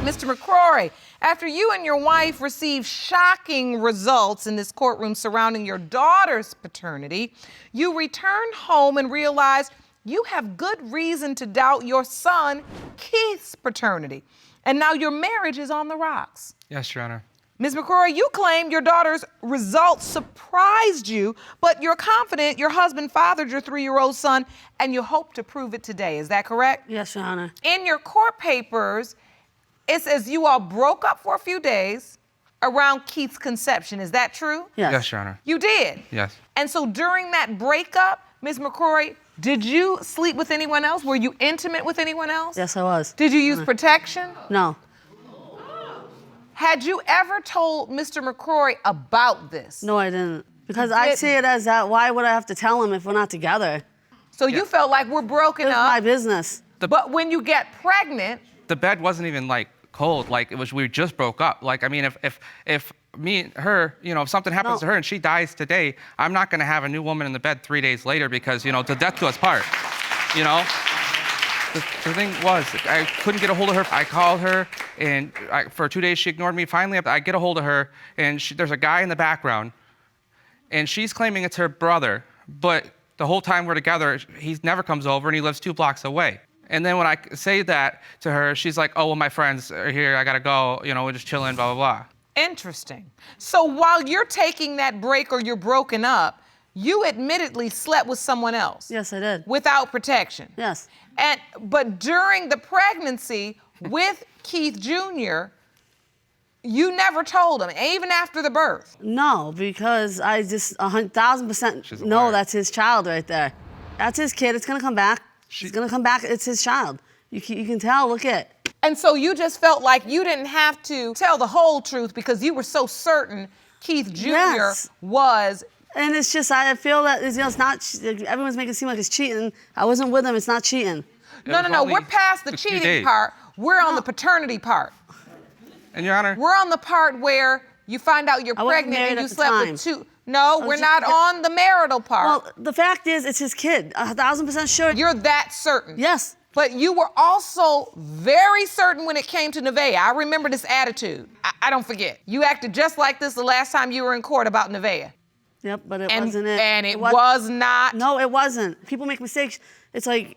Mr. Mccrory, after you and your wife received shocking results in this courtroom surrounding your daughter's paternity, you returned home and realized you have good reason to doubt your son, Keith's paternity. And now your marriage is on the rocks. Yes, Your Honor. Ms. Mccrory, you claim your daughter's results surprised you, but you're confident your husband fathered your 3-year-old son, and you hope to prove it today. Is that correct? Yes, Your Honor. In your court papers, it says you all broke up for a few days around Keith's conception. Is that true? Yes. Yes, Your Honor. You did? Yes. And so during that breakup, Ms. Mccrory, did you sleep with anyone else? Were you intimate with anyone else? Yes, I was. Did you use protection? No. Had you ever told Mr. Mccrory about this? No, I didn't. Because I see it as that, why would I have to tell him if we're not together? So you felt like we're broken It's up. my business. But when you get pregnant... The bed wasn't even like cold, like it was, we just broke up. Like, I mean, if me and her, you know, if something happens to her and she dies today, I'm not gonna have a new woman in the bed 3 days later because, you know, to death do us part, you know? The thing was, I couldn't get a hold of her. I called her, and for 2 days she ignored me. Finally, I get a hold of her, and there's a guy in the background, and she's claiming it's her brother, but the whole time we're together, he never comes over, and he lives 2 blocks away. And then when I say that to her, she's like, oh, well, my friends are here. I gotta go. You know, we're just chilling, blah, blah, blah. Interesting. So while you're taking that break or you're broken up, you admittedly slept with someone else. Yes, I did. Without protection. Yes. But during the pregnancy with Keith Jr., you never told him, even after the birth. No, because I just 1,000% know that's his child right there. That's his kid. It's gonna come back. It's gonna come back. It's his child. You can tell. Look at. And so you just felt like you didn't have to tell the whole truth because you were so certain Keith Jr. was. And it's just, I feel that it's not, everyone's making it seem like it's cheating. I wasn't with him, it's not cheating. No, we're past the cheating part. We're on the paternity part. And Your Honor? We're on the part where you find out you're pregnant and you slept with 2. No, we're not on the marital part. Well, the fact is, it's his kid. 1,000% sure. You're that certain. Yes. But you were also very certain when it came to Nevaeh. I remember this attitude. I don't forget. You acted just like this the last time you were in court about Nevaeh. Yep, but it wasn't it. And it was not. No, it wasn't. People make mistakes. It's like.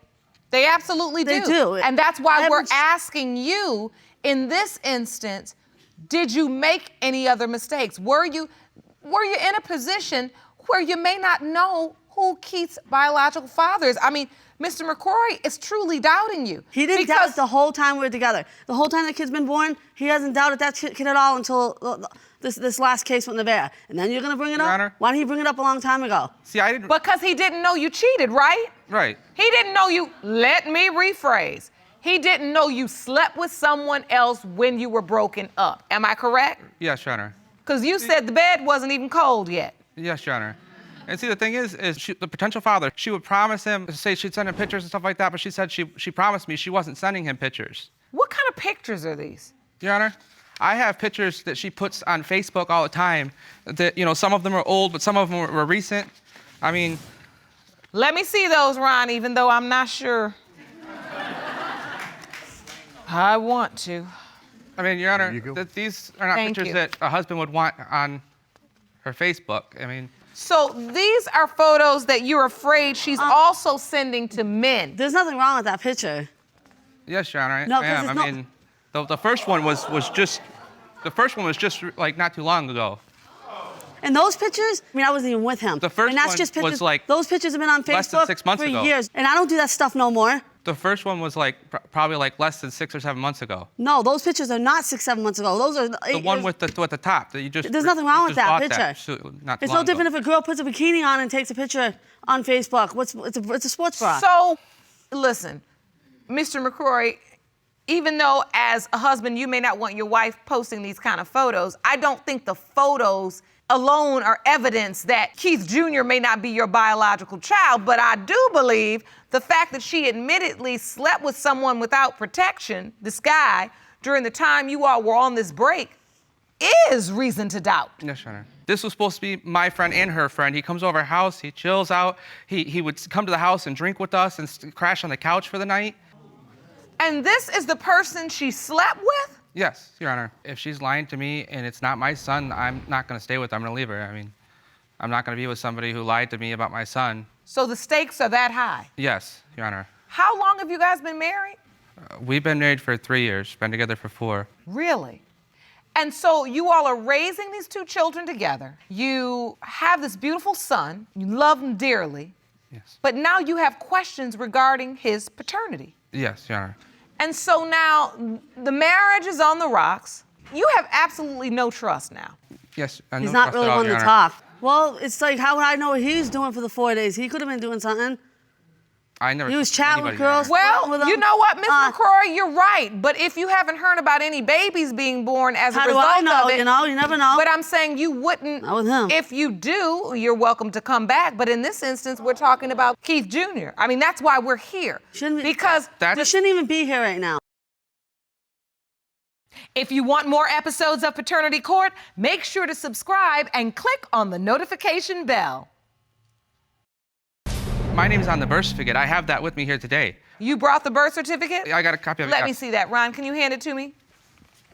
They absolutely do. They do. And that's why we're asking you, in this instance, did you make any other mistakes? Were you in a position where you may not know who Keith's biological father is? I mean, Mr. Mccrory is truly doubting you. He didn't doubt it the whole time we were together. The whole time the kid's been born, he hasn't doubted that kid at all until this last case with Nevaeh. And then you're gonna bring it up? Your Honor? Why didn't he bring it up a long time ago? See, I didn't. Because he didn't know you cheated, right? Right. He didn't know you, let me rephrase. He didn't know you slept with someone else when you were broken up. Am I correct? Yes, Your Honor. Because you said the bed wasn't even cold yet. Yes, Your Honor. And see, the thing is the potential father, she would promise him, say she'd send him pictures and stuff like that, but she said she promised me she wasn't sending him pictures. What kind of pictures are these? Your Honor, I have pictures that she puts on Facebook all the time that, you know, some of them are old, but some of them were recent. I mean. Let me see those, Ron, even though I'm not sure I want to. I mean, Your Honor, these are not pictures that a husband would want on her Facebook. I mean. So these are photos that you're afraid she's also sending to men. There's nothing wrong with that picture. Yes, Your Honor. No, I mean, the first one was just like not too long ago. And those pictures, I mean, I wasn't even with him. The first and that's one just pictures, was like those pictures have been on Facebook less than 6 months for ago. years. And I don't do that stuff no more. The first one was like probably like less than 6 or 7 months ago. No, those pictures are not 6, 7 months ago. Those are the one with the top that you just. There's nothing wrong with that picture. It's no different if a girl puts a bikini on and takes a picture on Facebook. It's a sports bra. So, listen, Mr. Mccrory, even though as a husband you may not want your wife posting these kind of photos, I don't think the photos alone are evidence that Keith Jr. may not be your biological child, but I do believe the fact that she admittedly slept with someone without protection, this guy, during the time you all were on this break, is reason to doubt. Yes, Your Honor. This was supposed to be my friend and her friend. He comes over our house, he chills out, he would come to the house and drink with us and crash on the couch for the night. And this is the person she slept with? Yes, Your Honor. If she's lying to me and it's not my son, I'm not going to stay with her. I'm going to leave her. I mean, I'm not going to be with somebody who lied to me about my son. So the stakes are that high? Yes, Your Honor. How long have you guys been married? We've been married for 3 years, been together for 4. Really? And so you all are raising these 2 children together. You have this beautiful son. You love him dearly. Yes. But now you have questions regarding his paternity. Yes, Your Honor. And so now the marriage is on the rocks. You have absolutely no trust now. Yes, He's not really one to talk. Well, it's like, how would I know what he was doing for the 4 days? He could have been doing something. I never. He was trusted chatting with anybody, Your girls. Honor. Well, you know what, Miss Mccrory, you're right. But if you haven't heard about any babies being born as a result How do I know? of it, You know, you never know. But I'm saying you wouldn't. Not with him. If you do, you're welcome to come back. But in this instance, we're talking about Keith Jr. I mean, that's why we're here. Because we shouldn't even be here right now. if you want more episodes of Paternity Court, make sure to subscribe and click on the notification bell. My name's on the birth certificate. I have that with me here today. You brought the birth certificate? I got a copy of it. Let me see that. Ron, can you hand it to me?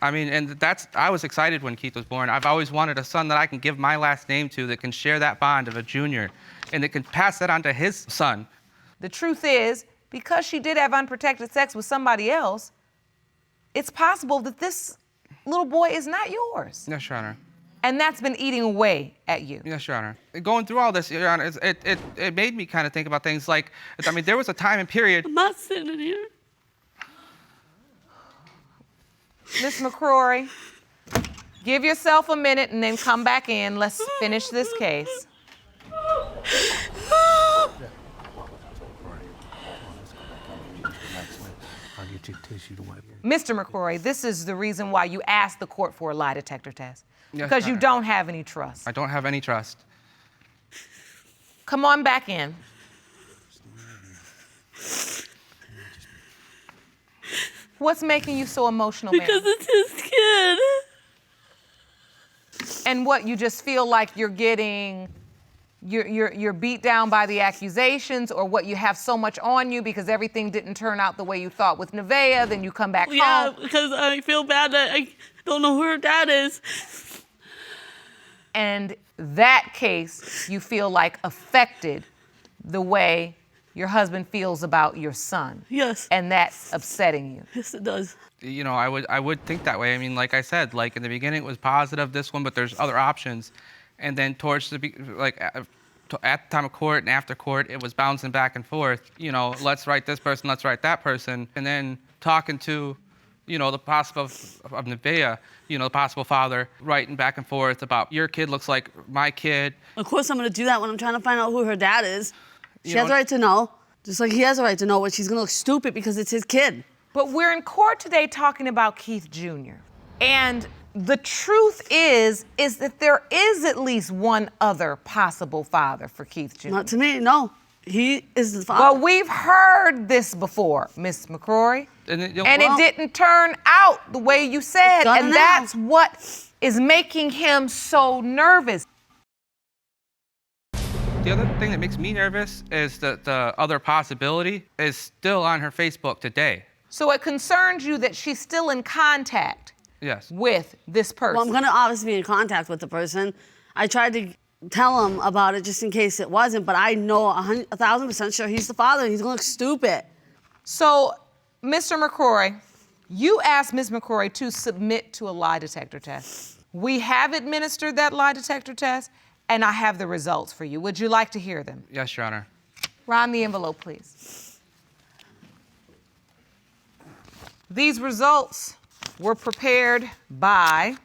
I mean, and I was excited when Keith was born. I've always wanted a son that I can give my last name to that can share that bond of a junior and that can pass that on to his son. The truth is, because she did have unprotected sex with somebody else, it's possible that this little boy is not yours. Yes, Your Honor. And that's been eating away at you. Yes, Your Honor. Going through all this, Your Honor, it made me kind of think about things like, I mean, there was a time and period. I'm not sitting here. Miss Mccrory, give yourself a minute and then come back in. Let's finish this case. Mr. Mccrory, this is the reason why you asked the court for a lie detector test. Yes, because Your you Honor. don't have any trust. I don't have any trust. Come on back in. What's making you so emotional, ma'am? Because it's his kid. And what, you just feel like you're getting, you're beat down by the accusations, or what, you have so much on you because everything didn't turn out the way you thought with Nevaeh, then you come back Yeah, home. because I feel bad that I don't know who her dad is. And that case, you feel like affected the way your husband feels about your son. Yes. And that's upsetting you. Yes, it does. You know, I would think that way. I mean, like I said, like in the beginning it was positive, this one, but there's other options. And then towards the, at the time of court and after court, it was bouncing back and forth. You know, let's write this person, let's write that person. And then talking to, you know, the possible of Nevaeh, you know, the possible father, writing back and forth about your kid looks like my kid. Of course I'm going to do that when I'm trying to find out who her dad is. She You has know- a right to know, just like he has a right to know, but she's going to look stupid because it's his kid. But we're in court today talking about Keith Jr. And the truth is that there is at least one other possible father for Keith Jr. Not to me, no. He is the father. Well, we've heard this before, Miss Mccrory. And it didn't turn out the way you said. done And now. that's what is making him so nervous. The other thing that makes me nervous is that the other possibility is still on her Facebook today. So it concerns you that she's still in contact Yes. with this person. Well, I'm going to obviously be in contact with the person. I tried to tell him about it just in case it wasn't, but I know 1,000% sure he's the father and he's going to look stupid. So, Mr. Mccrory, you asked Ms. Mccrory to submit to a lie detector test. We have administered that lie detector test, and I have the results for you. Would you like to hear them? Yes, Your Honor. Ron, the envelope, please. These results were prepared by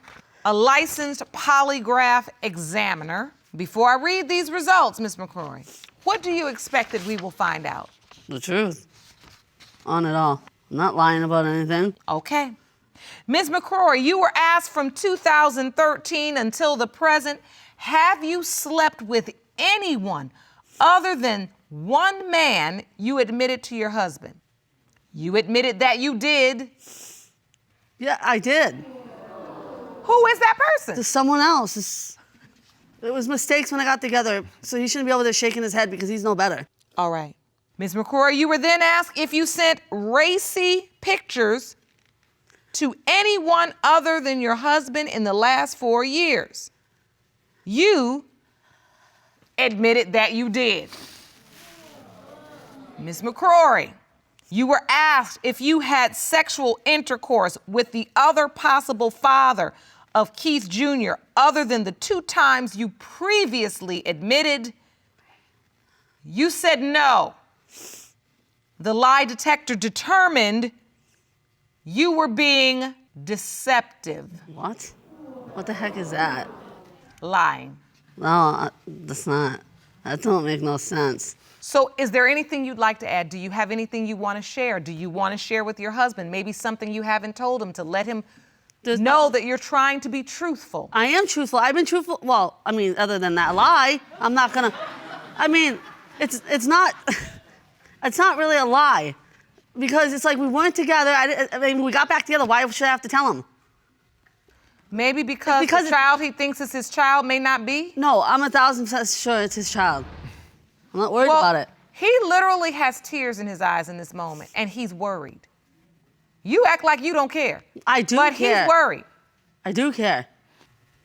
a licensed polygraph examiner. Before I read these results, Ms. Mccrory, what do you expect that we will find out? The truth. On it all. I'm not lying about anything. Okay. Ms. Mccrory, you were asked from 2013 until the present, have you slept with anyone other than one man you admitted to your husband? You admitted that you did. Yeah, I did. Who is that person? To someone else. It was mistakes when I got together, so he shouldn't be over there shaking his head because he's no better. All right. Ms. Mccrory, you were then asked if you sent racy pictures to anyone other than your husband in the last 4 years. You admitted that you did. Ms. Mccrory, you were asked if you had sexual intercourse with the other possible father of Keith Jr. other than the 2 times you previously admitted. You said no. The lie detector determined you were being deceptive. What? What the heck is that? Lying. No, that's not. That don't make no sense. So is there anything you'd like to add? Do you have anything you want to share? Do you want to share with your husband? Maybe something you haven't told him to let him know that you're trying to be truthful. I am truthful. I've been truthful. Well, I mean, other than that lie, I'm not gonna. I mean, it's not. It's not really a lie, because it's like we weren't together. I mean, we got back together. Why should I have to tell him? Maybe because the child he thinks is his child may not be? No, I'm 1,000% sure it's his child. I'm not worried about it. He literally has tears in his eyes in this moment, and he's worried. You act like you don't care. I do but care. He's worried. I do care.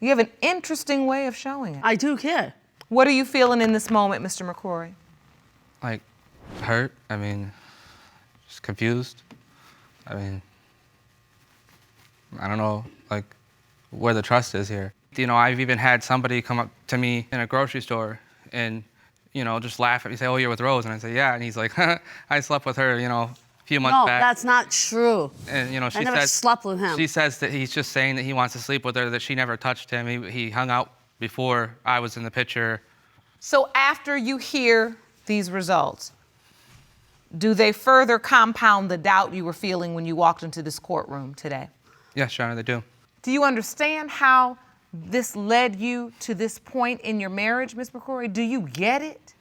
You have an interesting way of showing it. I do care. What are you feeling in this moment, Mr. Mccrory? Like, hurt. I mean, just confused. I mean, I don't know, like, where the trust is here. You know, I've even had somebody come up to me in a grocery store and, you know, just laugh at me, say, "Oh, you're with Rose," and I say, "Yeah," and he's like, "I slept with her, you know, a few months back." No, that's not true. And you know, she I never says slept with him. She says that he's just saying that he wants to sleep with her, that she never touched him. He hung out before I was in the picture. So after you hear these results, do they further compound the doubt you were feeling when you walked into this courtroom today? Yes, Your Honor, they do. Do you understand how this led you to this point in your marriage, Ms. Mccrory? Do you get it?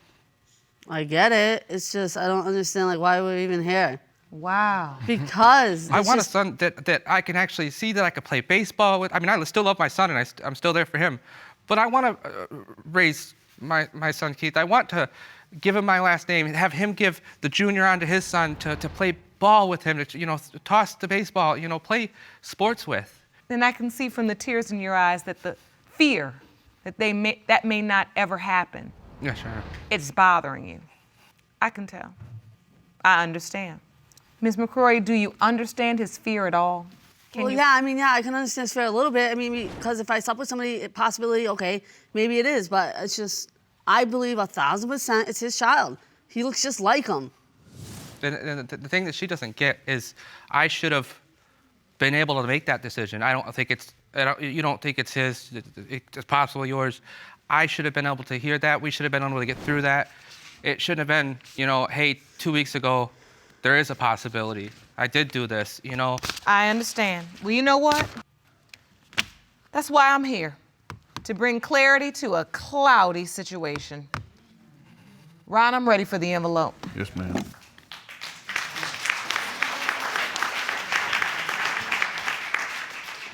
I get it. It's just I don't understand, like, why we're even here. Wow. Because I want a son that I can actually see, that I could play baseball with. I mean, I still love my son, and I'm still there for him. But I want to raise my son, Keith. I want to give him my last name and have him give the junior on to his son to play ball with him, to, you know, toss the baseball, you know, play sports with. And I can see from the tears in your eyes that the fear that that may not ever happen. Yes, Your Honor. It's bothering you. I can tell. I understand. Ms. Mccrory, do you understand his fear at all? Well, yeah, I mean, yeah, I can understand his fear a little bit. I mean, because if I slept with somebody, possibility, okay, maybe it is, but it's just, I believe 1,000% it's his child. He looks just like him. And the thing that she doesn't get is I should have been able to make that decision. I don't think you don't think it's his, it's possibly yours. I should have been able to hear that. We should have been able to get through that. It shouldn't have been, you know, hey, 2 weeks ago, there is a possibility. I did do this, you know. I understand. Well, you know what? That's why I'm here, to bring clarity to a cloudy situation. Ron, I'm ready for the envelope. Yes, ma'am.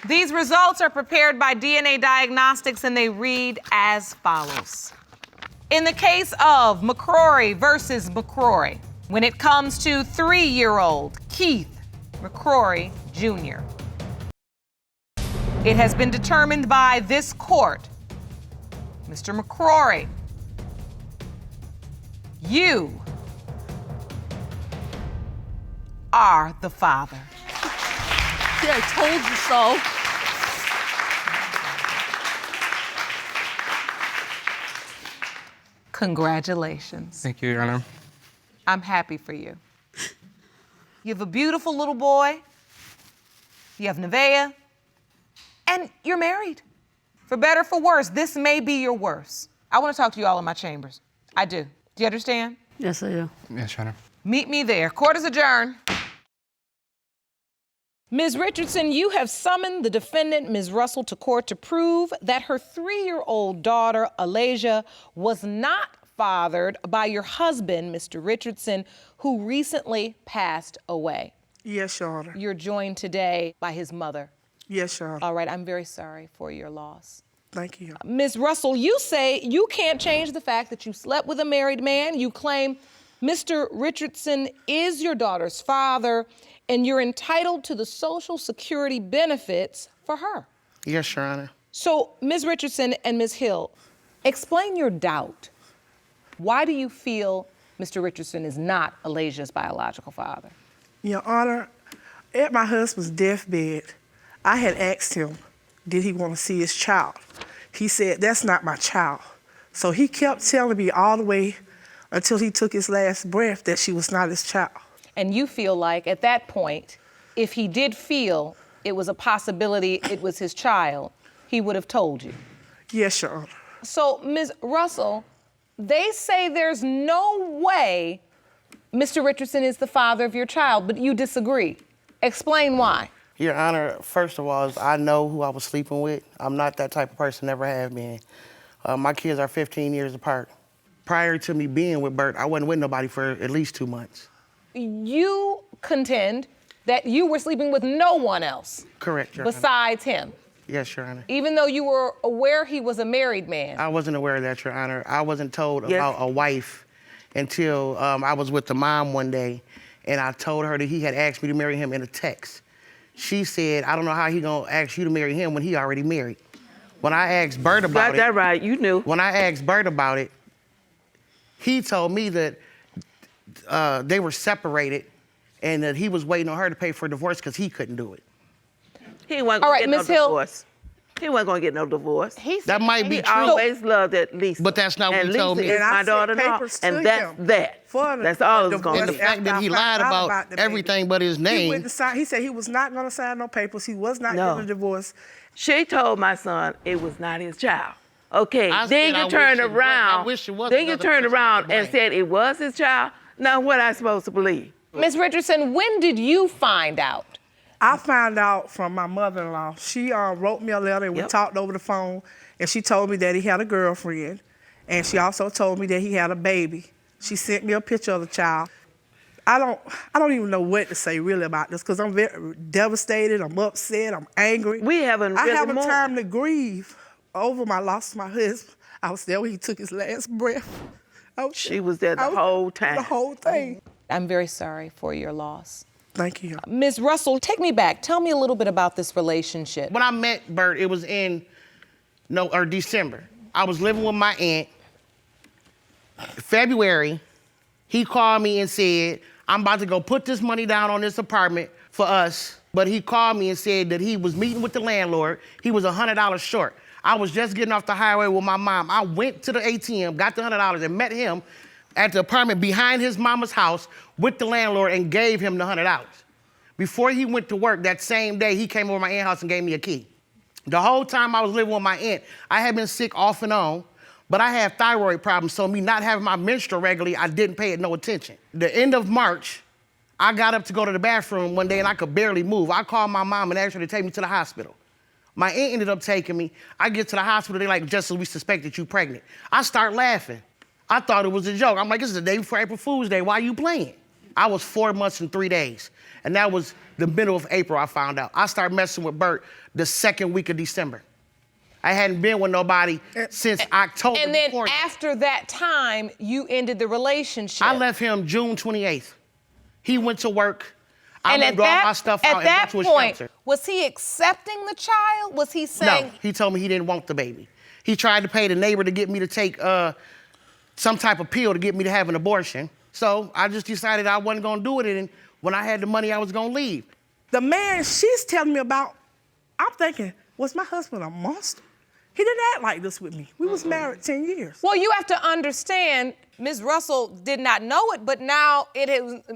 These results are prepared by DNA Diagnostics, and they read as follows. In the case of Mccrory versus Mccrory, when it comes to 3-year-old Keith Mccrory Jr., it has been determined by this court, Mr. Mccrory, you are the father. Yeah, I told you so. Congratulations. Thank you, Your Honor. I'm happy for you. You have a beautiful little boy. You have Nevaeh. And you're married. For better, for worse, this may be your worst. I want to talk to you all in my chambers. I do. Do you understand? Yes, I do. Yes, Your Honor. Meet me there. Court is adjourned. Ms. Richardson, you have summoned the defendant, Ms. Russell, to court to prove that her 3-year-old daughter, Alasia, was not fathered by your husband, Mr. Richardson, who recently passed away. Yes, Your Honor. You're joined today by his mother. Yes, Your Honor. All right, I'm very sorry for your loss. Thank you. Ms. Russell, you say you can't change the fact that you slept with a married man. You claim Mr. Richardson is your daughter's father, and you're entitled to the Social Security benefits for her. Yes, Your Honor. So, Ms. Richardson and Ms. Hill, explain your doubt. Why do you feel Mr. Richardson is not Alaysia's biological father? Your Honor, at my husband's deathbed, I had asked him, did he want to see his child? He said, that's not my child. So he kept telling me all the way until he took his last breath that she was not his child. And you feel like at that point, if he did feel it was a possibility it was his child, he would have told you? Yes, Your Honor. So, Ms. Russell, they say there's no way Mr. Richardson is the father of your child, but you disagree. Explain why. Your Honor, first of all, I know who I was sleeping with. I'm not that type of person, never have been. My kids are 15 years apart. Prior to me being with Bert, I wasn't with nobody for at least 2 months. You contend that you were sleeping with no one else. Correct, Your Honor. Besides him. Yes, Your Honor. Even though you were aware he was a married man. I wasn't aware of that, Your Honor. I wasn't told about a wife until I was with the mom one day, and I told her that he had asked me to marry him in a text. She said, I don't know how he gonna ask you to marry him when he already married. When I asked Bert about Got that right, you knew. When I asked Bert about it, he told me that they were separated and that he was waiting on her to pay for a divorce because he couldn't do it. He wasn't All gonna right, get Ms. no Hill. divorce. He wasn't gonna get no divorce. That might be He true. always loved at Lisa. But that's not what and he told Lisa me. is And I my sent daughter-in-law, papers to and that's him that. for the That's all it's divorce. gonna And the be. fact that he After I lied found out about the baby. everything but his He name. wouldn't sign. He said he was not going to sign no papers. He was not No. getting a divorce. She told my son it was not his child. Okay, I then said I you wish turned it was. around. I wish it was Then you another turned person around to and blame. said it was his child. Now what I supposed to believe? Ms. Richardson, when did you find out? I found out from my mother-in-law. She wrote me a letter and we Yep. talked over the phone, and she told me that he had a girlfriend, and she also told me that he had a baby. She sent me a picture of the child. I don't even know what to say really about this because I'm very devastated. I'm upset. I'm angry. We haven't I really haven't mourned. time to grieve over my loss of my husband. I was there when he took his last breath. She was there the I whole time. The whole thing. I'm very sorry for your loss. Thank you. Ms. Russell, take me back. Tell me a little bit about this relationship. When I met Bert, it was in December. I was living with my aunt. February, he called me and said, I'm about to go put this money down on this apartment for us. But he called me and said that he was meeting with the landlord. He was $100 short. I was just getting off the highway with my mom. I went to the ATM, got the $100 and met him at the apartment behind his mama's house with the landlord and gave him the $100. Before he went to work that same day, he came over to my aunt's house and gave me a key. The whole time I was living with my aunt, I had been sick off and on, but I had thyroid problems, so me not having my menstrual regularly, I didn't pay it no attention. The end of March, I got up to go to the bathroom one day and I could barely move. I called my mom and asked her to take me to the hospital. My aunt ended up taking me. I get to the hospital, they're like, Jessica, we suspect that you're pregnant. I start laughing. I thought it was a joke. I'm like, this is the day before April Fool's Day, why are you playing? I was 4 months and 3 days. And that was the middle of April I found out. I started messing with Bert the second week of December. I hadn't been with nobody since October. And then before that. after that time, you ended the relationship. I left him June 28th. He went to work. I And moved all my stuff out at and that went to his point, shelter. was he accepting the child? Was he saying? No, he told me he didn't want the baby. He tried to pay the neighbor to get me to take some type of pill to get me to have an abortion. So I just decided I wasn't gonna do it, and when I had the money, I was gonna leave. The man she's telling me about, I'm thinking, was my husband a monster? He didn't act like this with me. We was married 10 years. Well, you have to understand, Ms. Russell did not know it, but now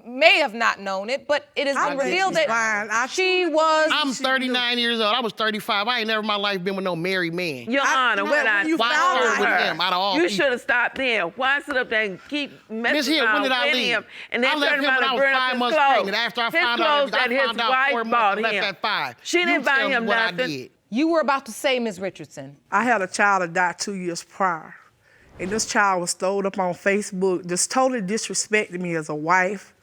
may have not known it, but it has I been think revealed she's that lying. she was. I'm 39 years old. I was 35. I ain't never in my life been with no married man. Your Honor, what I you Why found start with her. him out of all You people? should have stopped there. Why sit up there and keep Miss messing Hill, when around did I with leave? him and then I left turn him around when I and was burn 5 up his months clothes? pregnant. After I His found out, clothes that I his found out wife 4 months bought and left him. at 5. She didn't You buy tell me him what I nothing. did. You were about to say, Ms. Richardson. I had a child that died 2 years prior. And this child was throwed up on Facebook, just totally disrespected me as a wife.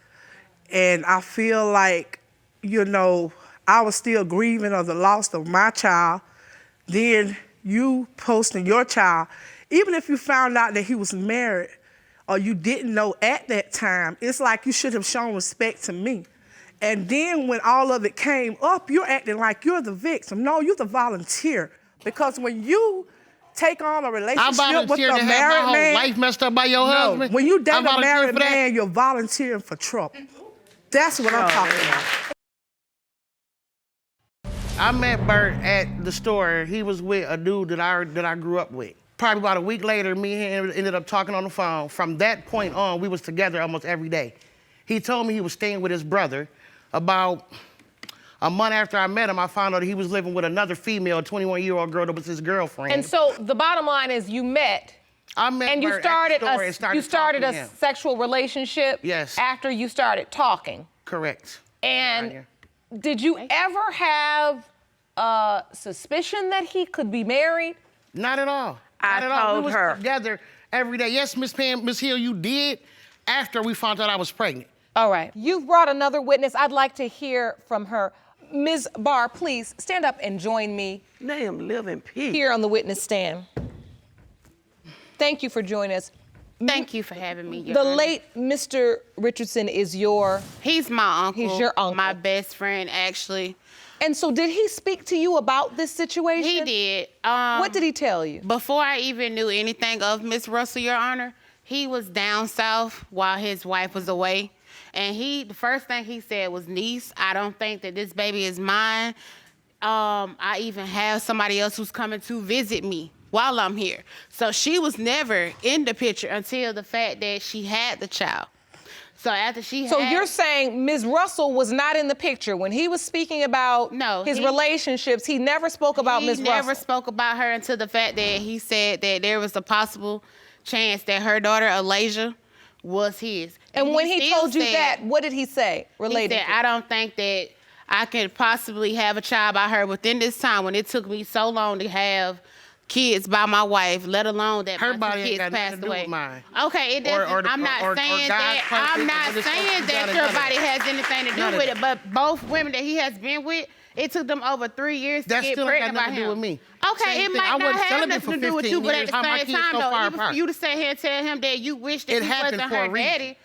And I feel like, I was still grieving of the loss of my child. Then you posting your child. Even if you found out that he was married, or you didn't know at that time, it's like you should have shown respect to me. And then when all of it came up, you're acting like you're the victim. No, you're the volunteer. Because when you take on a relationship with a married man, I volunteered to have my whole life messed up by your husband. When you date I a volunteered married for that. man, you're volunteering for trouble. That's what I'm talking about. I met Bert at the store. He was with a dude that I grew up with. Probably about a week later, me and him ended up talking on the phone. From that point on, we was together almost every day. He told me he was staying with his brother. About a month after I met him, I found out he was living with another female, a 21-year-old girl that was his girlfriend. And so the bottom line is you met. I met and you Bert started at the store and started started talking a to him. sexual relationship. Yes. After you started talking. Correct. And did you ever have a suspicion that he could be married? Not at all. I Not at all. told We her. was together every day. Yes, Miss Pam, Miss Hill, you did after we found out I was pregnant. All right. You've brought another witness. I'd like to hear from her. Ms. Barr, please stand up and join me Damn, live in peace. here on the witness stand. Thank you for joining us. Thank you for having me. Your The Honor. late Mr. Richardson is your... He's my uncle. He's your uncle. My best friend, actually. And so did he speak to you about this situation? He did. What did he tell you? Before I even knew anything of Miss Russell, Your Honor, he was down south while his wife was away. And the first thing he said was, niece, I don't think that this baby is mine. I even have somebody else who's coming to visit me while I'm here. So she was never in the picture until the fact that she had the child. So after she So had... you're saying Ms. Russell was not in the picture. When he was speaking about his relationships, he never spoke about Ms. Russell? He never spoke about her until the fact that he said that there was a possible chance that her daughter, Alasia, was his. And when he still told you said- that, what did he say related He said, to? I don't think that I could possibly have a child by her within this time when it took me so long to have kids by my wife, let alone that Her my body two ain't kids got nothing passed to do away. with mine. Okay, it doesn't. I'm not saying that. I'm not saying that your body has anything to do with it. But both women that he has been with, it took them over 3 years to That get still ain't pregnant got by nothing to do with him. me. Okay, Same it thing. might I not wasn't have celibate nothing for to do with you, 15 but at years. the How my same kids time, so though, far even for apart. you to sit here and tell him that you wish that It he happened wasn't for a her reason. daddy,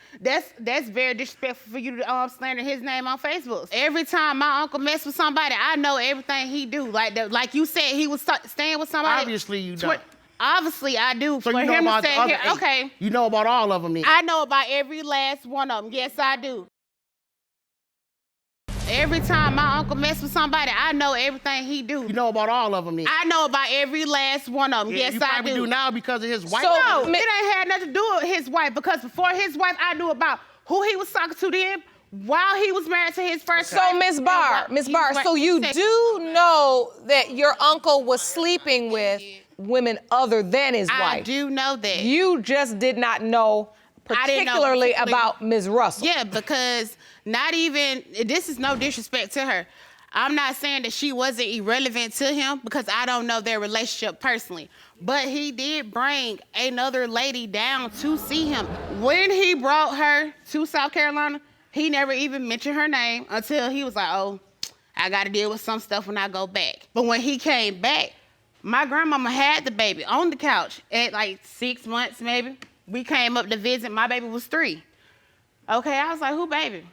that's very disrespectful for you to slander his name on Facebook. Every time my uncle mess with somebody, I know everything he do. Like you said, he was staying with somebody. Obviously you don't. Obviously I do. So for you know him about to the say other here, 8. okay, You know about all of them then. I know about every last one of them. Yes, I do. Every time my uncle mess with somebody, I know everything he do. You know about all of them then. I know about every last one of them. Yeah, Yes, you I probably do. do now because of his wife. No, it ain't had nothing to do with his wife, because before his wife, I knew about who he was talking to then, while he was married to his first wife. So, Ms. Barr, so you do know that your uncle was sleeping with women other than his wife? I do know that. You just did not know particularly about Ms. Russell. Yeah, because not even, this is no disrespect to her. I'm not saying that she wasn't irrelevant to him because I don't know their relationship personally. But he did bring another lady down to see him. When he brought her to South Carolina, he never even mentioned her name until he was like, oh, I got to deal with some stuff when I go back. But when he came back, my grandmama had the baby on the couch at like 6 months maybe. We came up to visit. My baby was 3. Okay, I was like, who baby?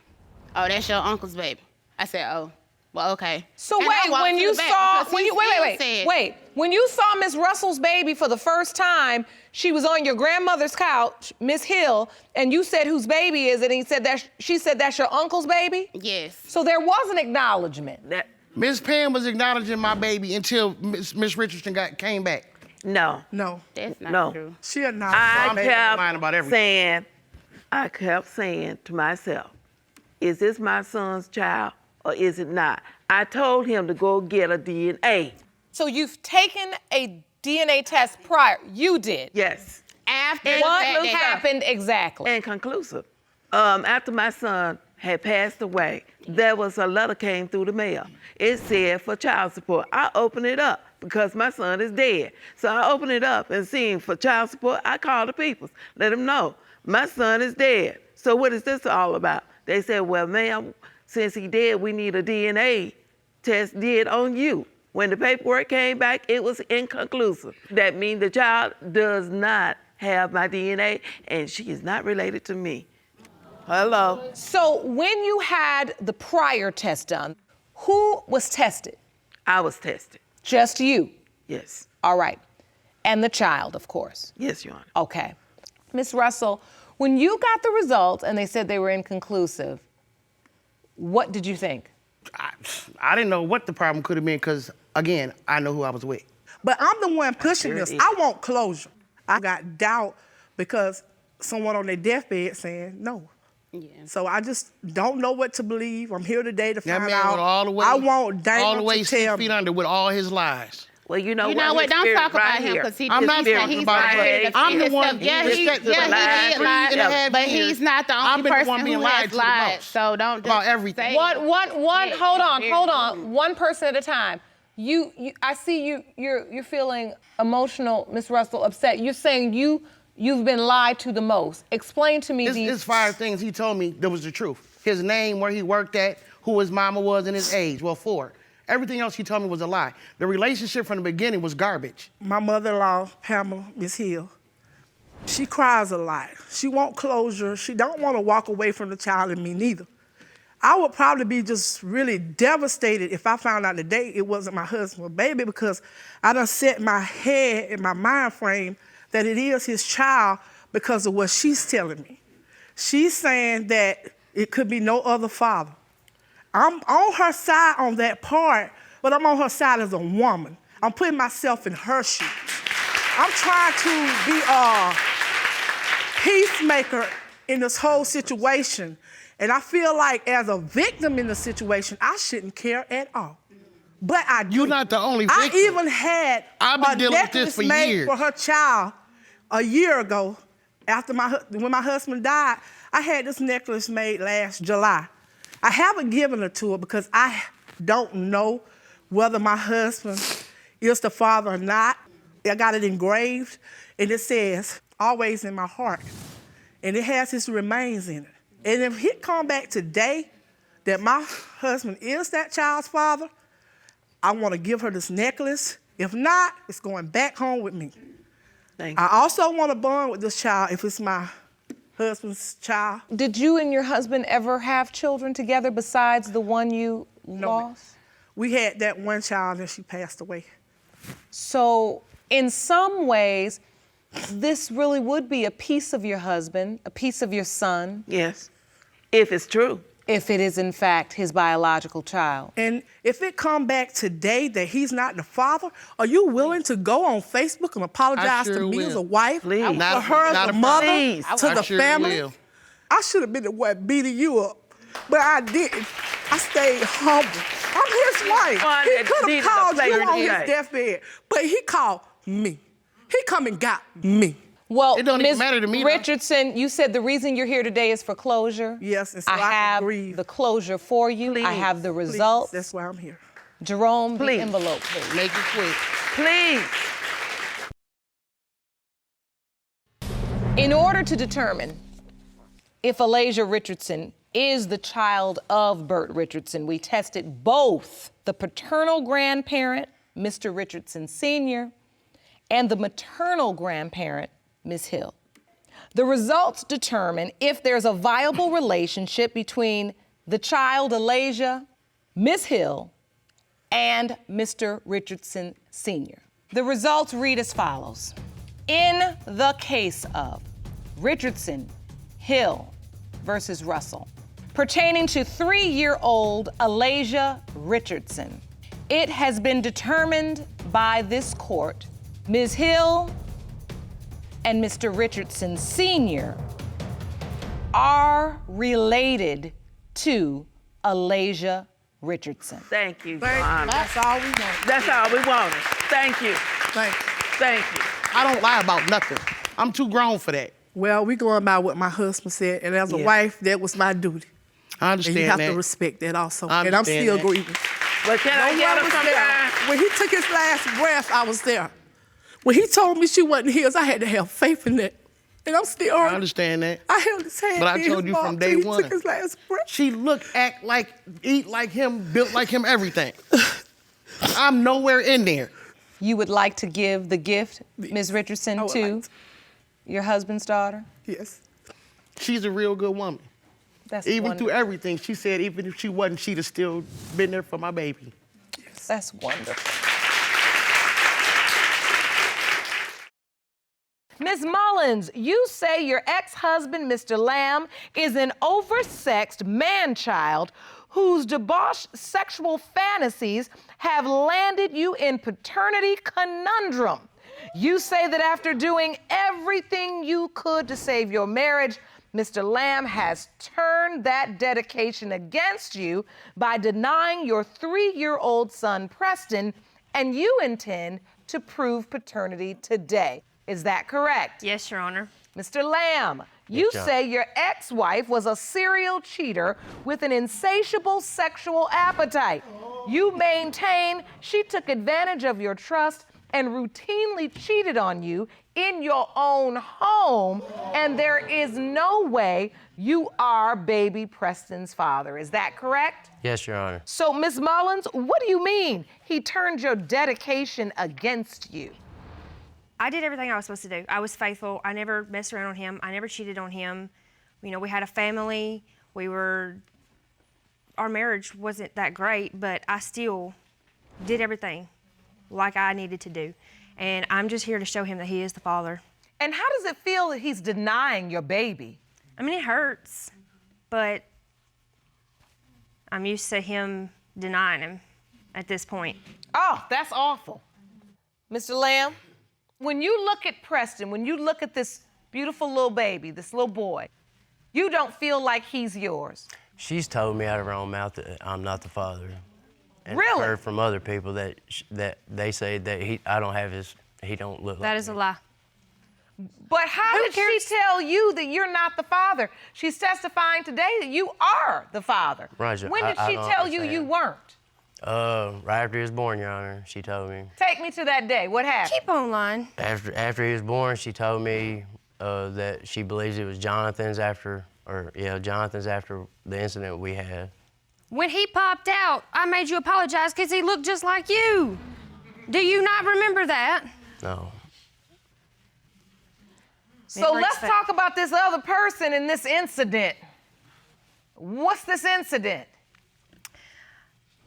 Oh, that's your uncle's baby. I said, oh, well, okay. So And I wait, walked when to you the back saw, because when he you, wait, still wait, said- when you saw Miss Russell's baby for the first time, she was on your grandmother's couch, Miss Hill, and you said whose baby is it? And she said that's your uncle's baby? Yes. So there was an acknowledgement. Miss Pam was acknowledging my baby until Miss Richardson came back. No. No. That's not No. true. She not. I made up my mind about everything. I kept saying to myself, is this my son's child or is it not? I told him to go get a DNA. So you've taken a DNA test prior. You did. Yes. After What the fact that- happened exactly? And conclusive. After my son had passed away, there was a letter came through the mail. It said for child support. I opened it up because my son is dead. So I opened it up and seen for child support. I called the people, let them know my son is dead. So what is this all about? They said, well, ma'am, since he dead, we need a DNA test did on you. When the paperwork came back, it was inconclusive. That means the child does not have my DNA, and she is not related to me. Hello. So when you had the prior test done, who was tested? I was tested. Just you? Yes. All right. And the child, of course? Yes, Your Honor. Okay. Ms. Russell, when you got the results and they said they were inconclusive, what did you think? I didn't know what the problem could have been because, again, I know who I was with. But I'm the one pushing this. I want closure. I got doubt because someone on their deathbed saying no. Yeah. So I just don't know what to believe. I'm here today to That find man out. went all the way, I want Dana all the way to 6 tell feet me. under with all his lies. Well, you know You know what? His Don't spirit talk about right him here. because he I'm just not said talking he's about not him. ready to I'm the defend one. himself. Yeah, he he respect the did lies. lie, but he's not the I've only been the one person being who lied has to the lied. most So don't about just everything. say- Hold on. One person at a time. I see you're feeling emotional, Ms. Russell, upset. You're saying you've been lied to the most. Explain to me these. It's 5 things he told me that was the truth. His name, where he worked at, who his mama was, and his age. Well, 4. Everything else he told me was a lie. The relationship from the beginning was garbage. My mother-in-law, Pamela, Miss Hill, she cries a lot. She want closure. She don't want to walk away from the child and me neither. I would probably be just really devastated if I found out today it wasn't my husband's baby because I done set my head in my mind frame that it is his child because of what she's telling me. She's saying that it could be no other father. I'm on her side on that part, but I'm on her side as a woman. I'm putting myself in her shoes. I'm trying to be a peacemaker in this whole situation. And I feel like as a victim in the situation, I shouldn't care at all. But I do. You're not the only victim. I even had I've been a dealing with this necklace for made years. for her child a year ago. After when my husband died, I had this necklace made last July. I haven't given it to her because I don't know whether my husband is the father or not. I got it engraved, and it says, always in my heart. And it has his remains in it. And if he come back today that my husband is that child's father, I want to give her this necklace. If not, it's going back home with me. Thank you. I also want to bond with this child if it's my husband's child. Did you and your husband ever have children together besides the one you lost? We had that one child and she passed away. So in some ways, this really would be a piece of your husband, a piece of your son, Yes. If it's true. if it is in fact his biological child. And if it come back today that he's not the father, are you willing to go on Facebook and apologize sure to me will. as a wife, Please. for Not- her not as a a mother, Please. to I the sure family? will. I should have been the one beating you up, but I didn't. I stayed humble. I'm his wife. One He that could needed have to called play you her on his today. deathbed, but he called me. He come and got me. Well, It don't even Ms. matter to me, though. Richardson, you said the reason you're here today is for closure. Yes, and so I I can have grieve. the closure for you. I Please, have the Please, results. that's why I'm here. Jerome, Please. the envelope, please. Make it quick. Please. In order to determine if Alasia Richardson is the child of Bert Richardson, we tested both the paternal grandparent, Mr. Richardson Sr., and the maternal grandparent, Ms. Hill. The results determine if there's a viable relationship between the child, Alasia, Ms. Hill, and Mr. Richardson Sr. The results read as follows. In the case of Richardson, Hill versus Russell, pertaining to 3-year-old Alasia Richardson, it has been determined by this court Ms. Hill and Mr. Richardson Sr. are related to Alasia Richardson. Thank you, Your Thank you. Honor. That's all we want. That's all we wanted. Thank you. Thank you. Thank you. I don't lie about nothing. I'm too grown for that. Well, we going by what my husband said, and as a Yeah. wife, that was my duty. I understand And you have that. to respect that also. I And I'm understand still that. grieving. But can I No get one her was some there. time? When he took his last breath, I was there. When he told me she wasn't his, I had to have faith in that. And I'm still I hurt. understand that. I held his hand. But I in told his you from arm day till he one. took his last breath. She look, act like, eat like him, built like him, everything. I'm nowhere in there. You would like to give the gift, Ms. Richardson, I would to like to. Your husband's daughter? Yes. She's a real good woman. That's Even wonderful. through everything, she said even if she wasn't, she'd have still been there for my baby. That's wonderful. Ms. Mullins, you say your ex-husband, Mr. Lamb, is an oversexed man-child whose debauched sexual fantasies have landed you in paternity conundrum. You say that after doing everything you could to save your marriage, Mr. Lamb has turned that dedication against you by denying your 3-year-old son, Preston, and you intend to prove paternity today. Is that correct? Yes, Your Honor. Mr. Lamb, you say your ex-wife was a serial cheater with an insatiable sexual appetite. You maintain she took advantage of your trust and routinely cheated on you in your own home, and there is no way you are baby Preston's father. Is that correct? Yes, Your Honor. So, Ms. Mullins, what do you mean he turned your dedication against you? I did everything I was supposed to do. I was faithful. I never messed around on him. I never cheated on him. You know, we had a family. Our marriage wasn't that great, but I still did everything like I needed to do. And I'm just here to show him that he is the father. And how does it feel that he's denying your baby? I mean, it hurts, but I'm used to him denying him at this point. Oh, that's awful. Mr. Lamb, when you look at Preston, when you look at this beautiful little baby, this little boy, you don't feel like he's yours. She's told me out of her own mouth that I'm not the father. And Really? I've heard from other people that they say that he don't look like That is a me. lie. But how did she tell you that you're not the father? She's testifying today that you are the father. Roger, When did I she don't tell you understand. you weren't? Right after he was born, Your Honor, she told me. Take me to that day. What happened? Keep on lying. After he was born, she told me that she believes it was Jonathan's after the incident we had. When he popped out, I made you apologize because he looked just like you. Do you not remember that? No. So let's talk about this other person in this incident. What's this incident?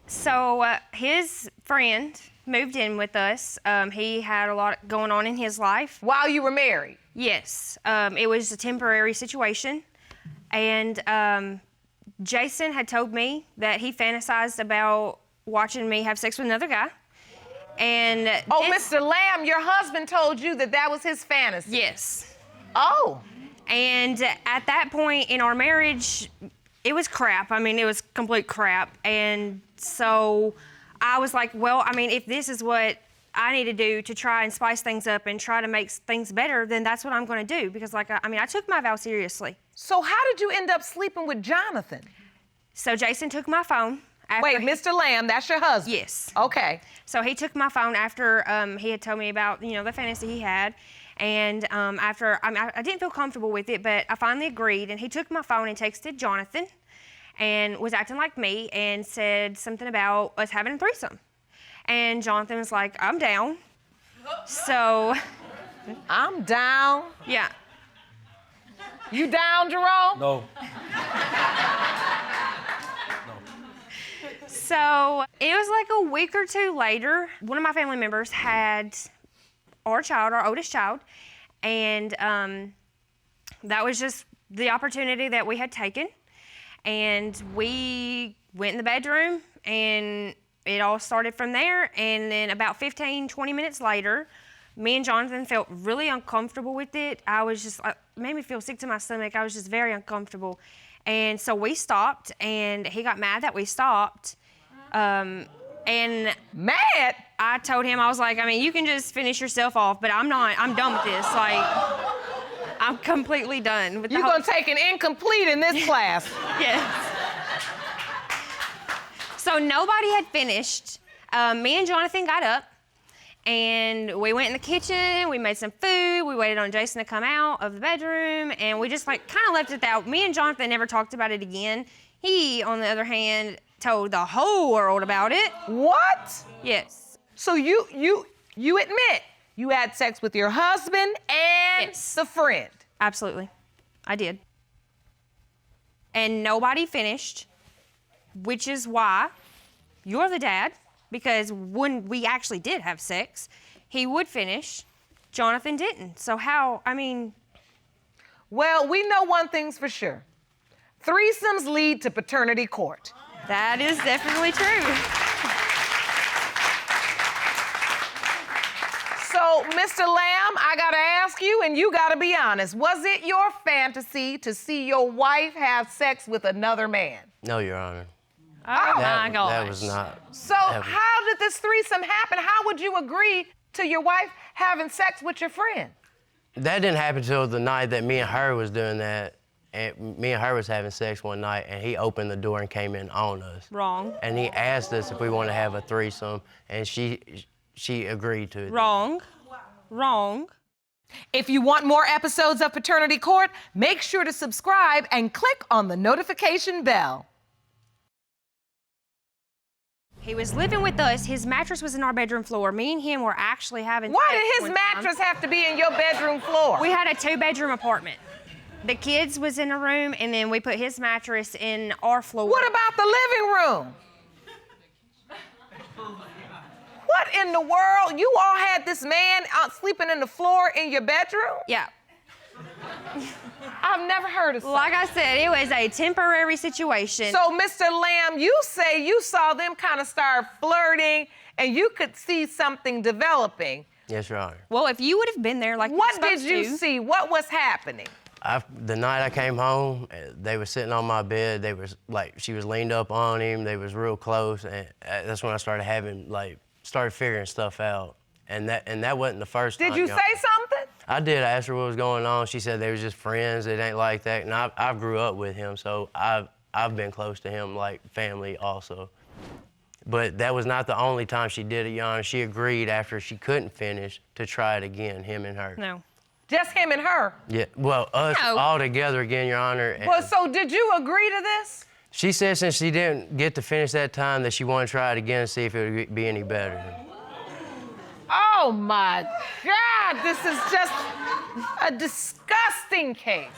So his friend moved in with us. He had a lot going on in his life. While you were married? Yes. It was a temporary situation. And Jason had told me that he fantasized about watching me have sex with another guy. And Mr. Lamb, your husband told you that that was his fantasy. Yes. Oh. And at that point in our marriage, it was crap. I mean, it was complete crap. And so I was like, well, I mean, if this is what I need to do to try and spice things up and try to make things better, then that's what I'm going to do. Because, like, I took my vow seriously. So how did you end up sleeping with Jonathan? So Jason took my phone. Wait, Mr. Lamb, that's your husband? Yes. Okay. So he took my phone after he had told me about, the fantasy he had. And after, I didn't feel comfortable with it, but I finally agreed. And he took my phone and texted Jonathan and was acting like me and said something about us having a threesome. And Jonathan was like, I'm down. So. I'm down? Yeah. You down, Jerome? No. So it was like a week or two later, one of my family members had our oldest child, and that was just the opportunity that we had taken. And we went in the bedroom, and it all started from there. And then about 15, 20 minutes later, me and Jonathan felt really uncomfortable with it. It made me feel sick to my stomach. I was just very uncomfortable. And so we stopped, and he got mad that we stopped. And mad? I told him, I was like, I mean, you can just finish yourself off, but I'm not. I'm done with this. Like, I'm completely done with You're going to take an incomplete in this class. Yes. So nobody had finished. Me and Jonathan got up, and we went in the kitchen. We made some food. We waited on Jason to come out of the bedroom, and we just kind of left it that. Me and Jonathan never talked about it again. He, on the other hand, told the whole world about it. What? Yes. So you admit You had sex with your husband and Yes. the friend. Absolutely. I did. And nobody finished, which is why you're the dad, because when we actually did have sex, he would finish. Jonathan didn't. So how, I mean. Well, we know one thing's for sure. Threesomes lead to paternity court. That is definitely true. So, Mr. Lamb, I gotta ask you, and you gotta be honest, was it your fantasy to see your wife have sex with another man? No, Your Honor. Oh my gosh. That was not. So, how did this threesome happen? How would you agree to your wife having sex with your friend? That didn't happen until the night that me and her was doing that. And me and her was having sex one night, and he opened the door and came in on us. Wrong. And he asked us if we wanted to have a threesome, and she agreed to it. Wrong. Wrong. If you want more episodes of Paternity Court, make sure to subscribe and click on the notification bell. He was living with us. His mattress was in our bedroom floor. Me and him were actually having Why sex did his one mattress time. have to be in your bedroom floor? We had a 2-bedroom apartment. The kids was in a room, and then we put his mattress in our floor. What about the living room? What in the world? You all had this man sleeping in the floor in your bedroom? Yeah. I've never heard of Like I said, it was a temporary situation. So, Mr. Lamb, you say you saw them kind of start flirting and you could see something developing. Yes, Your Honor. Well, if you would have been there like What you were did you supposed to, see? What was happening? The night I came home, they were sitting on my bed. They was like, she was leaned up on him. They was real close, and that's when I started started figuring stuff out. And that wasn't the first time. Did you say something? I did. I asked her what was going on. She said they was just friends. It ain't like that. And I grew up with him, so I've been close to him like family also. But that was not the only time she did it, Your Honor. She agreed after she couldn't finish to try it again, him and her. No. Just him and her? Yeah, well, us No. all together again, Your Honor. Well, so did you agree to this? She said since she didn't get to finish that time that she wanted to try it again and see if it would be any better. Oh my God, this is just a disgusting case.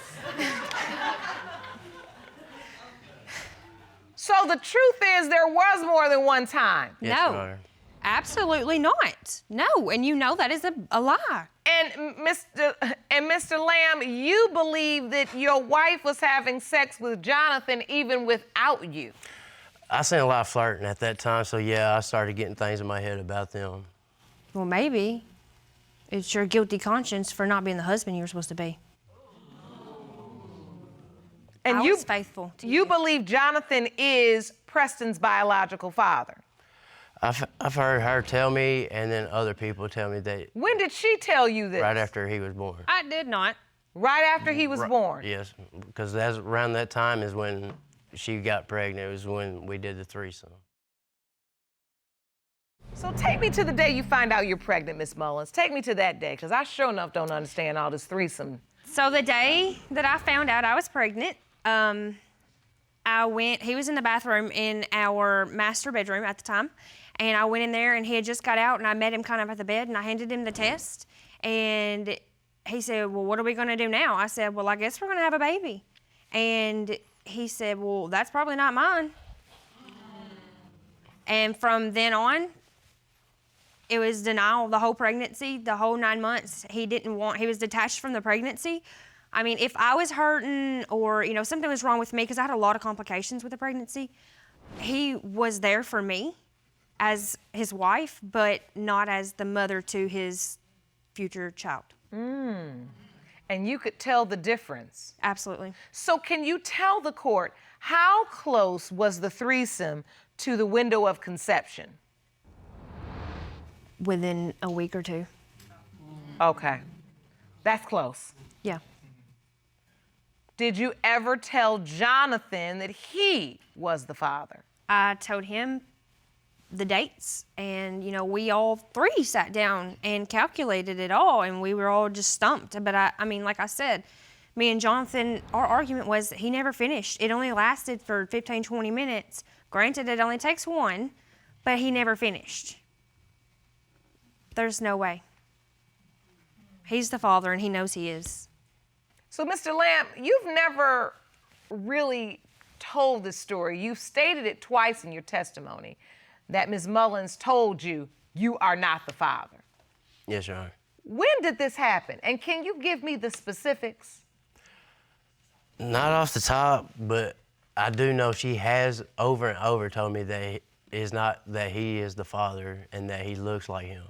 So the truth is there was more than one time. Yes, No. Your Honor. Absolutely not. No, and you know that is a lie. And Mr. Lamb, you believe that your wife was having sex with Jonathan even without you. I seen a lot of flirting at that time, so yeah, I started getting things in my head about them. Well, maybe it's your guilty conscience for not being the husband you were supposed to be. And I you was faithful to you believe Jonathan is Preston's biological father. I've heard her tell me, and then other people tell me that When did she tell you this? right after he was born. I did not. Right after he was born. Yes, because that's around that time is when she got pregnant. It was when we did the threesome. So take me to the day you find out you're pregnant, Miss Mullins. Take me to that day, because I sure enough don't understand all this threesome. So the day that I found out I was pregnant, he was in the bathroom in our master bedroom at the time, and I went in there and he had just got out and I met him kind of at the bed and I handed him the test and he said, well, what are we gonna do now? I said, well, I guess we're gonna have a baby. And he said, well, that's probably not mine. And from then on, it was denial the whole pregnancy, the whole 9 months. He was detached from the pregnancy. I mean, if I was hurting or, something was wrong with me, because I had a lot of complications with the pregnancy, he was there for me as his wife, but not as the mother to his future child. And you could tell the difference. Absolutely. So can you tell the court how close was the threesome to the window of conception? Within a week or two. Okay, that's close. Yeah. Did you ever tell Jonathan that he was the father? I told him the dates, and we all three sat down and calculated it all, and we were all just stumped. But I mean, like I said, me and Jonathan, our argument was that he never finished. It only lasted for 15, 20 minutes. Granted, it only takes one, but he never finished. There's no way. He's the father, and he knows he is. So, Mr. Lamb, you've never really told this story. You've stated it twice in your testimony that Ms. Mullins told you you are not the father. Yes, Your Honor. When did this happen? And can you give me the specifics? Not off the top, but I do know she has over and over told me that he is the father and that he looks like him.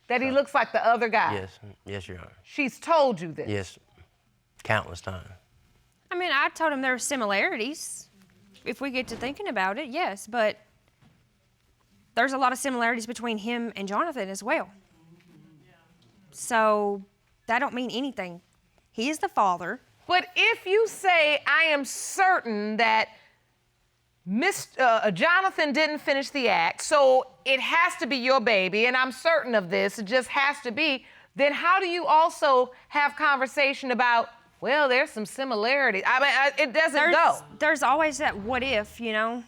That he looks like the other guy? Yes. Yes, Your Honor. She's told you this? Yes. Countless times. I mean, I told him there were similarities. If we get to thinking about it, yes, but there's a lot of similarities between him and Jonathan as well. So that don't mean anything. He is the father. But if you say, I am certain that Jonathan didn't finish the act, so it has to be your baby, and I'm certain of this, it just has to be, then how do you also have conversation about, well, there's some similarities? I mean, it doesn't go. There's always that what if, you know?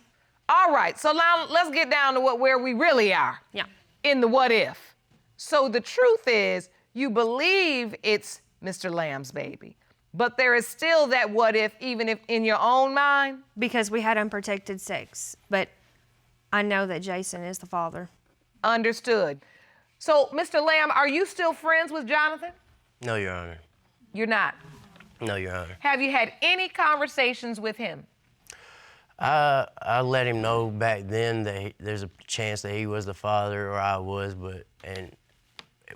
All right, so now let's get down to where we really are. Yeah. In the what if. So the truth is, you believe it's Mr. Lamb's baby, but there is still that what if, even if in your own mind? Because we had unprotected sex, but I know that Jason is the father. Understood. So, Mr. Lamb, are you still friends with Jonathan? No, Your Honor. You're not? No, Your Honor. Have you had any conversations with him? I let him know back then that there's a chance that he was the father or I was, and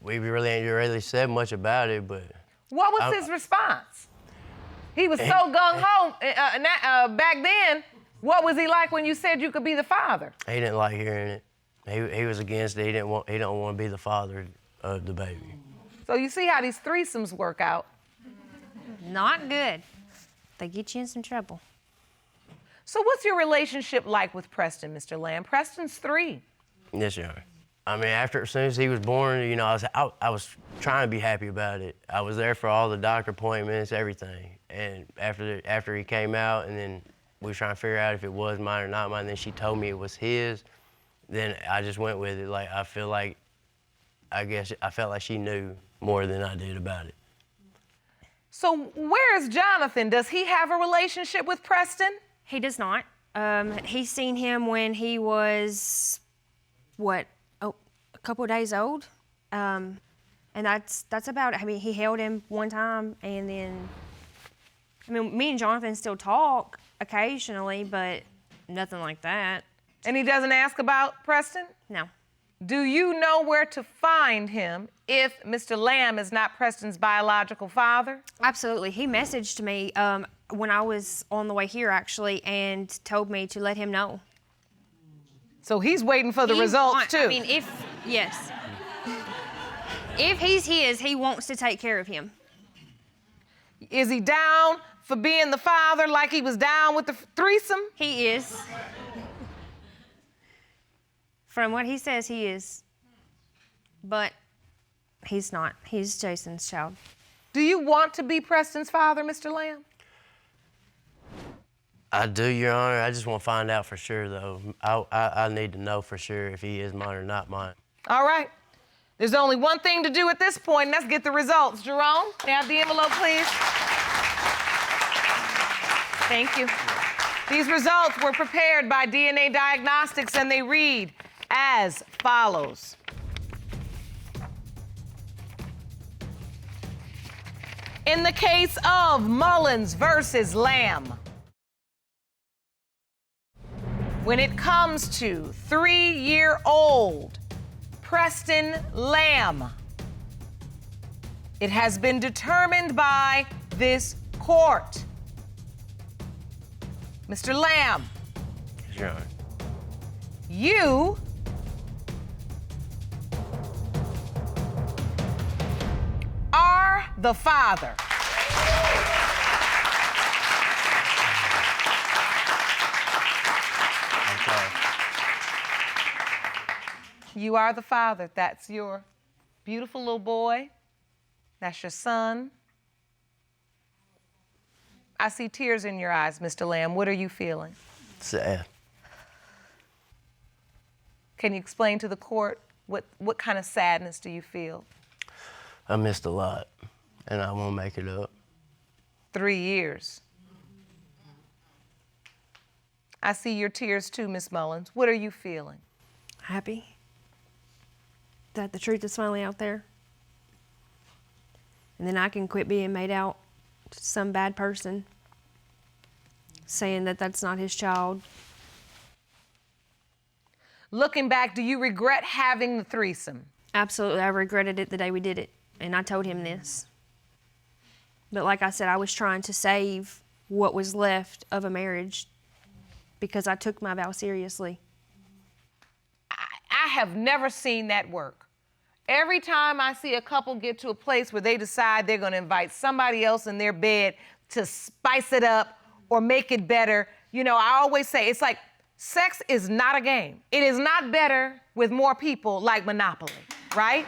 we really ain't really said much about it, but... What was his response? He was so gung-ho back then. What was he like when you said you could be the father? He didn't like hearing it. He was against it. He don't want to be the father of the baby. So you see how these threesomes work out. Not good. They get you in some trouble. So what's your relationship like with Preston, Mr. Lamb? Preston's 3. Yes, Your Honor. I mean, as soon as he was born, you know, I was trying to be happy about it. I was there for all the doctor appointments, everything. And after he came out, and then we were trying to figure out if it was mine or not mine, then she told me it was his. Then I just went with it. Like, I felt like she knew more than I did about it. So where's Jonathan? Does he have a relationship with Preston? He does not. He's seen him when he was, a couple of days old. And that's about it. I mean, he held him one time, and then, me and Jonathan still talk occasionally, but nothing like that. And he doesn't ask about Preston? No. Do you know where to find him if Mr. Lamb is not Preston's biological father? Absolutely. He messaged me when I was on the way here, actually, and told me to let him know. So he's waiting for the results, too? Yes. If he's his, he wants to take care of him. Is he down for being the father like he was down with the threesome? He is. From what he says, he is. But he's not. He's Jason's child. Do you want to be Preston's father, Mr. Lamb? I do, Your Honor. I just want to find out for sure, though. I need to know for sure if he is mine or not mine. All right. There's only one thing to do at this point, and that's get the results. Jerome, may I have the envelope, please? Thank you. These results were prepared by DNA Diagnostics, and they read as follows. In the case of Mullins versus Lamb, when it comes to 3-year-old Preston Lamb, it has been determined by this court. Mr. Lamb, Yes, Your Honor. you are the father. You are the father. That's your beautiful little boy. That's your son. I see tears in your eyes, Mr. Lamb. What are you feeling? Sad. Can you explain to the court what kind of sadness do you feel? I missed a lot, and I won't make it up. 3 years. I see your tears too, Miss Mullins. What are you feeling? Happy that the truth is finally out there. And then I can quit being made out to some bad person saying that that's not his child. Looking back, do you regret having the threesome? Absolutely, I regretted it the day we did it, and I told him this. But like I said, I was trying to save what was left of a marriage because I took my vow seriously. I have never seen that work. Every time I see a couple get to a place where they decide they're going to invite somebody else in their bed to spice it up or make it better, you know, I always say it's like sex is not a game. It is not better with more people like Monopoly, right?